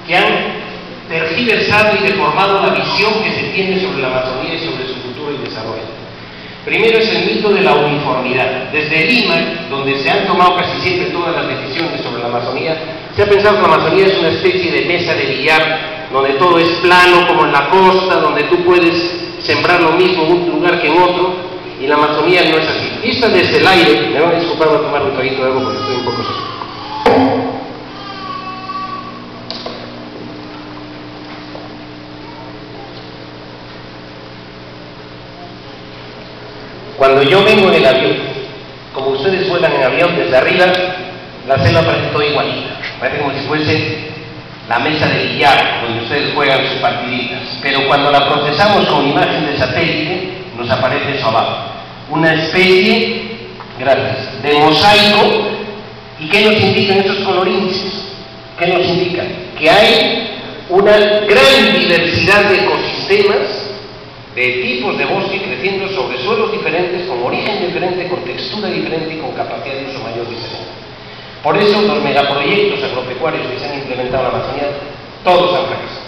que han tergiversado y deformado la visión que se tiene sobre la Amazonía y sobre su futuro y desarrollo. Primero es el mito de la uniformidad. Desde Lima, donde se han tomado casi siempre todas las decisiones sobre la Amazonía, se ha pensado que la Amazonía es una especie de mesa de billar, donde todo es plano como en la costa, donde tú puedes sembrar lo mismo en un lugar que en otro, y la Amazonía no es así. Vista desde el aire, me van a disculpar, voy a tomar un traguito de agua porque estoy un poco seco. Cuando yo vengo en el avión, como ustedes vuelan en avión desde arriba, la selva parece todo igualita, parece como si fuese la mesa de billar donde ustedes juegan sus partiditas, pero cuando la procesamos con imagen de satélite nos aparece eso abajo, una especie, gracias, de mosaico. ¿Y qué nos indican estos colorines? ¿Qué nos indican? Que hay una gran diversidad de ecosistemas, de tipos de bosque creciendo sobre suelos diferentes, con origen diferente, con textura diferente y con capacidad de uso mayor diferente. Por eso los megaproyectos agropecuarios que se han implementado en la Amazonía, todos han fracasado.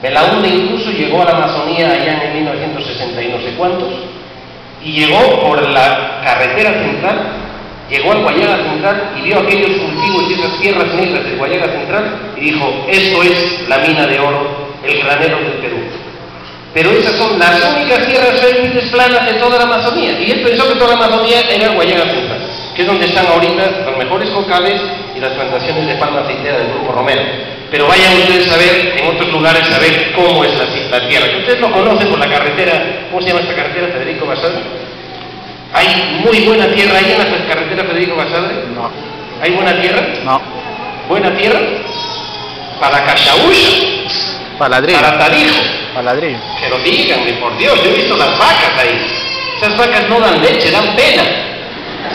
Belaúnde incluso llegó a la Amazonía allá en 1960 y no sé cuántos, y llegó por la carretera central, llegó al Guayana Central y vio aquellos cultivos y esas tierras negras del Guayana Central y dijo, esto es la mina de oro, el granero del Perú. Pero esas son las únicas tierras fértiles planas de toda la Amazonía, y él pensó que toda la Amazonía era el Guayana Central, que es donde están ahorita los mejores cocales y las plantaciones de palma aceitera del Grupo Romero. Pero vayan ustedes a ver, en otros lugares, a ver cómo es la tierra. Ustedes lo conocen por la carretera, ¿cómo se llama esta carretera? Federico Basadre. ¿Hay muy buena tierra ahí en la carretera Federico Basadre? No. ¿Hay buena tierra? No. ¿Buena tierra? Para Cachaúcha, Para ladrillo. para Tarijo. Para ladrillo. Pero díganme, por Dios, yo he visto las vacas ahí. Esas vacas no dan leche, dan pena.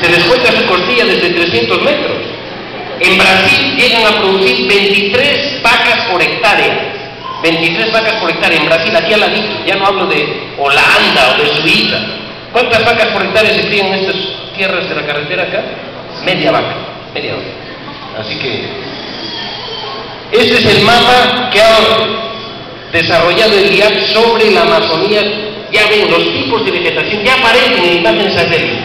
Se les cuenta su costilla desde 300 metros. En Brasil llegan a producir 23 vacas por hectárea. 23 vacas por hectárea en Brasil, aquí al ladito. Ya no hablo de Holanda o de Suiza. ¿Cuántas vacas por hectárea se crían en estas tierras de la carretera acá? Media vaca. Así que este es el mapa que ha desarrollado el IAC sobre la Amazonía. Ya ven los tipos de vegetación, ya aparecen en imágenes satélite,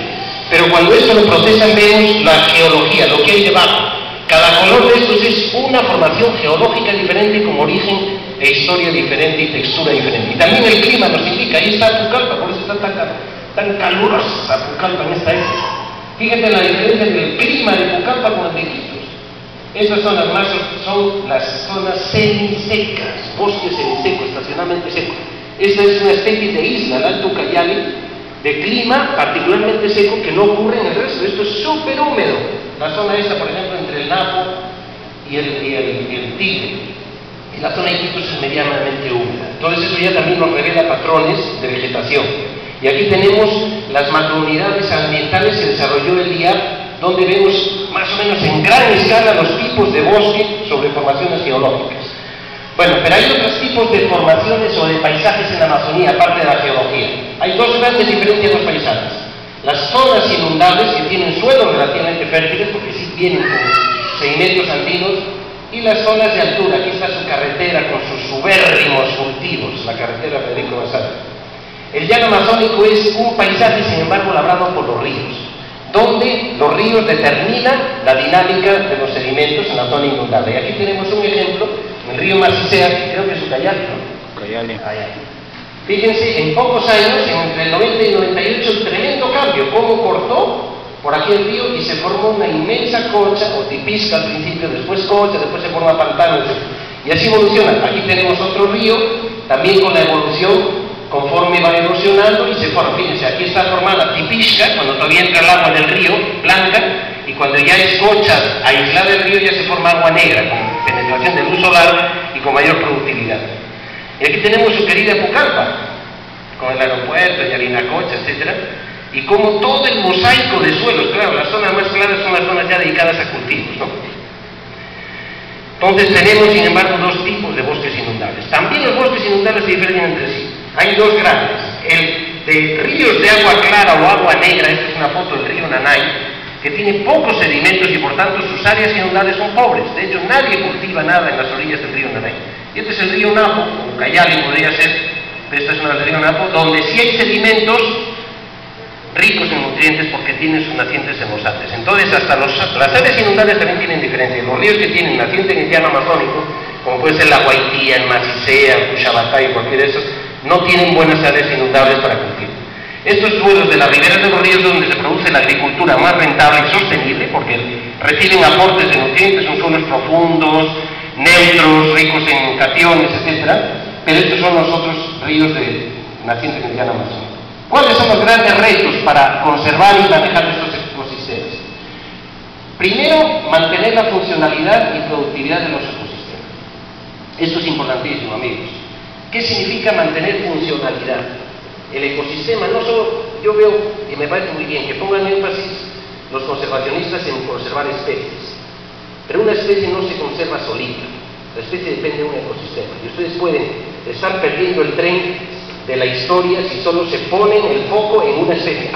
pero cuando esto lo procesan vemos la geología, lo que hay debajo. Cada color de estos es una formación geológica diferente, con origen e historia diferente y textura diferente. Y también el clima nos indica, ahí está Pucallpa, por eso está tan calurosa Pucallpa en esta época. Fíjense la diferencia entre el clima de Pucallpa con el de Iquitos. Estas son las zonas semisecas, bosque semiseco, estacionalmente seco. Esta es una especie de isla, el Alto Ucayali, de clima particularmente seco que no ocurre en el resto. Esto es súper húmedo. La zona esta, por ejemplo, entre el Napo y el Tigre. Y la zona de Iquitos es medianamente húmeda. Entonces eso ya también nos revela patrones de vegetación. Y aquí tenemos las macrounidades ambientales que desarrolló el IAC, donde vemos más o menos en gran escala los tipos de bosque sobre formaciones geológicas. Bueno, pero hay otros tipos de formaciones o de paisajes en la Amazonía, aparte de la geología. Hay dos grandes diferencias en los paisajes. Las zonas inundables, que tienen suelos relativamente fértiles, porque sí vienen con sedimentos andinos, y las zonas de altura. Aquí está su carretera con sus subérrimos cultivos, la carretera Federico Basadre. El llano amazónico es un paisaje, sin embargo, labrado por los ríos, donde los ríos determinan la dinámica de los sedimentos en la zona inundable. Y aquí tenemos un ejemplo, el río Macicea, creo que es Ucayali, ¿no? Ucayali. Fíjense, en pocos años, entre el 90 y el 98, un tremendo cambio, cómo cortó por aquí el río y se formó una inmensa concha, o tipisca al principio, después concha, después se forma pantano, etc. Y así evoluciona. Aquí tenemos otro río, también con la evolución, conforme va erosionando y se forma. Fíjense, aquí está formada tipisca, cuando todavía entra el agua en el río, blanca, y cuando ya es concha aislada del río ya se forma agua negra, con penetración de luz solar y con mayor productividad. Y aquí tenemos su querida Pucallpa, con el aeropuerto y Arinacocha, etc. Y como todo el mosaico de suelos, claro, las zonas más claras son las zonas ya dedicadas a cultivos, ¿no? Entonces tenemos, sin embargo, dos tipos de bosques inundables. También los bosques inundables se diferencian entre sí. Hay dos grandes, el de ríos de agua clara o agua negra, esta es una foto del río Nanay, que tiene pocos sedimentos y por tanto sus áreas inundables son pobres. De hecho, nadie cultiva nada en las orillas del río Nanay. Y este es el río Napo, o Cayali podría ser, pero esta es una del río Napo, donde sí hay sedimentos ricos en nutrientes porque tienen sus nacientes en los Andes. Entonces, hasta las áreas inundables también tienen diferencia. Los ríos que tienen naciente en el llano amazónico, como puede ser la Guaitía, el Macicea, el Cuchabatá y cualquiera de esos, no tienen buenas áreas inundables para cultivo. Estos suelos de las riberas de los ríos donde se produce la agricultura más rentable y sostenible, porque reciben aportes de nutrientes, son suelos profundos, neutros, ricos en cationes, etc. Pero estos son los otros ríos nacientes en el llano amazónico. ¿Cuáles son los grandes retos para conservar y manejar estos ecosistemas? Primero, mantener la funcionalidad y productividad de los ecosistemas. Esto es importantísimo, amigos. ¿Qué significa mantener funcionalidad? El ecosistema, no solo, yo veo, y me parece muy bien, que pongan énfasis los conservacionistas en conservar especies, pero una especie no se conserva solita, la especie depende de un ecosistema, y ustedes pueden estar perdiendo el tren de la historia si solo se ponen el foco en una especie.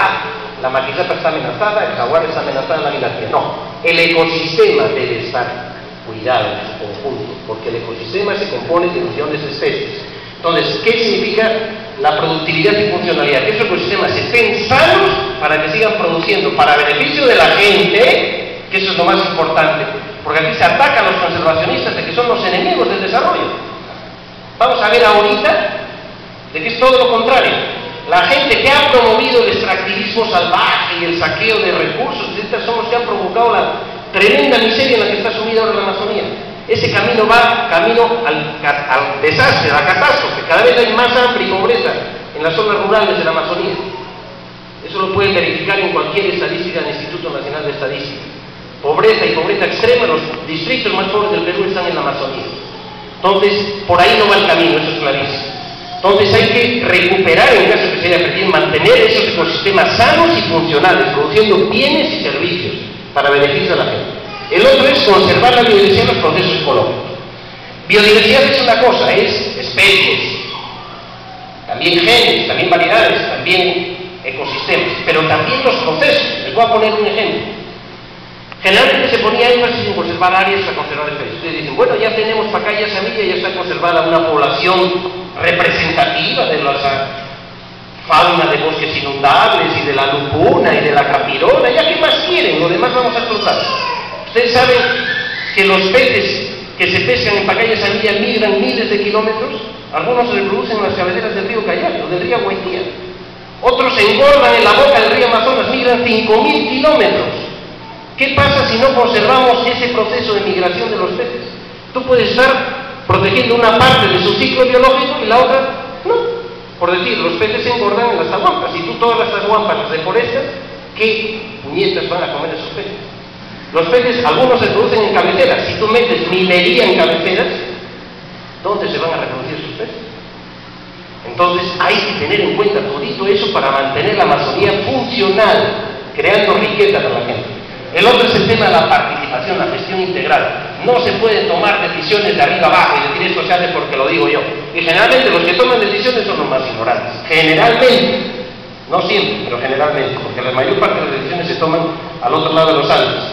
La maquisapa está amenazada, el jaguar está amenazada, la guinardía. No, el ecosistema debe estar cuidado en su conjunto, porque el ecosistema se compone de millones de especies. Entonces, ¿qué significa la productividad y funcionalidad? Que esos ecosistemas estén sanos para que sigan produciendo para beneficio de la gente, que eso es lo más importante, porque aquí se ataca a los conservacionistas de que son los enemigos del desarrollo. Vamos a ver ahorita de que es todo lo contrario. La gente que ha promovido el extractivismo salvaje y el saqueo de recursos, etc., son los que han provocado la tremenda miseria en la que está sumida ahora la Amazonía. Ese camino va al desastre, a la catástrofe. Cada vez hay más hambre y pobreza en las zonas rurales de la Amazonía. Eso lo pueden verificar en cualquier estadística del Instituto Nacional de Estadística. Pobreza y pobreza extrema, los distritos más pobres del Perú están en la Amazonía. Entonces, por ahí no va el camino, eso es clarísimo. Entonces hay que recuperar, en caso que se haya perdido, mantener esos ecosistemas sanos y funcionales, produciendo bienes y servicios para beneficio de la gente. El otro es conservar la biodiversidad en los procesos ecológicos. Biodiversidad es una cosa, es especies, también genes, también variedades, también ecosistemas, pero también los procesos. Les voy a poner un ejemplo. Generalmente se ponía énfasis en conservar áreas para conservar especies. Ustedes dicen, bueno, ya tenemos Pacaya Samilla, ya está conservada una población representativa de la fauna de bosques inundables y de la lupuna y de la capirola, ya qué más quieren, lo demás vamos a explotar. Ustedes saben que los peces que se pescan en Pacaya Samilla migran miles de kilómetros, algunos se reproducen en las cabeceras del río Cayali o del río Guaitía, otros se engordan en la boca del río Amazonas, migran 5.000 kilómetros. ¿Qué pasa si no conservamos ese proceso de migración de los peces? Tú puedes estar protegiendo una parte de su ciclo biológico y la otra no. Por decir, los peces se engordan en las aguampas. Si tú todas las aguampas las deforestas, ¿qué puñetas van a comer esos peces? Los peces, algunos se producen en cabeceras. Si tú metes minería en cabeceras, ¿dónde se van a reproducir esos peces? Entonces hay que tener en cuenta todo eso para mantener la Amazonía funcional, creando riqueza para la gente. El otro es el tema de la participación, la gestión integral. No se pueden tomar decisiones de arriba abajo y decir esto se hace porque lo digo yo. Y generalmente los que toman decisiones son los más ignorantes. Generalmente, no siempre, pero generalmente, porque la mayor parte de las decisiones se toman al otro lado de los Andes.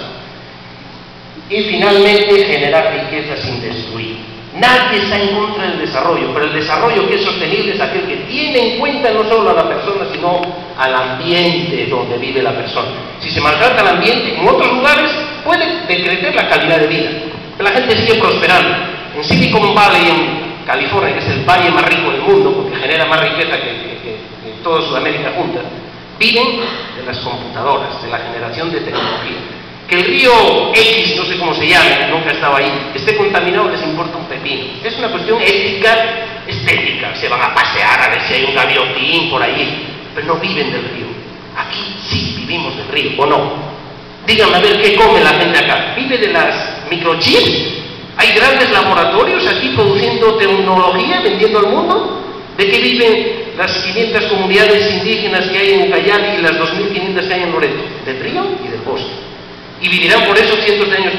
Y finalmente, generar riqueza sin destruir. Nadie está en contra del desarrollo, pero el desarrollo que es sostenible es aquel que tiene en cuenta no solo a la persona, sino al ambiente donde vive la persona. Si se maltrata el ambiente, en otros lugares puede decrecer la calidad de vida. La gente sigue prosperando. En Silicon Valley, en California, que es el valle más rico del mundo, porque genera más riqueza que toda Sudamérica junta, viven de las computadoras, de la generación de tecnología. Que el río X, no sé cómo se llama, nunca estaba ahí, esté contaminado, les importa un pepino. Es una cuestión ética, estética. Se van a pasear a ver si hay un gaviotín por allí, pero no viven del río. Aquí sí vivimos del río, ¿o no? Díganme a ver qué come la gente acá. ¿Vive de las microchips? ¿Hay grandes laboratorios aquí produciendo tecnología, vendiendo al mundo? ¿De qué viven las 500 comunidades indígenas que hay en Ucayali y las 2.500 que hay en Loreto? Del río y del bosque. Y vivirán por eso cientos de años todavía.